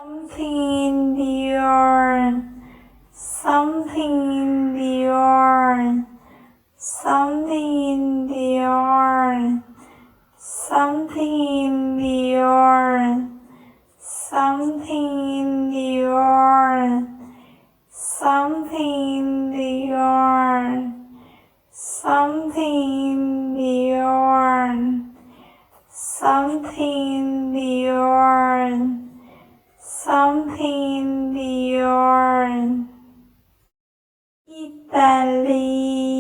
something in the yarn, something in the yarn, something in the yarn, something in the yarn, something in the yarn, something in the yarn, something in the yarn, something in the yarn, something in the yarn. Italy.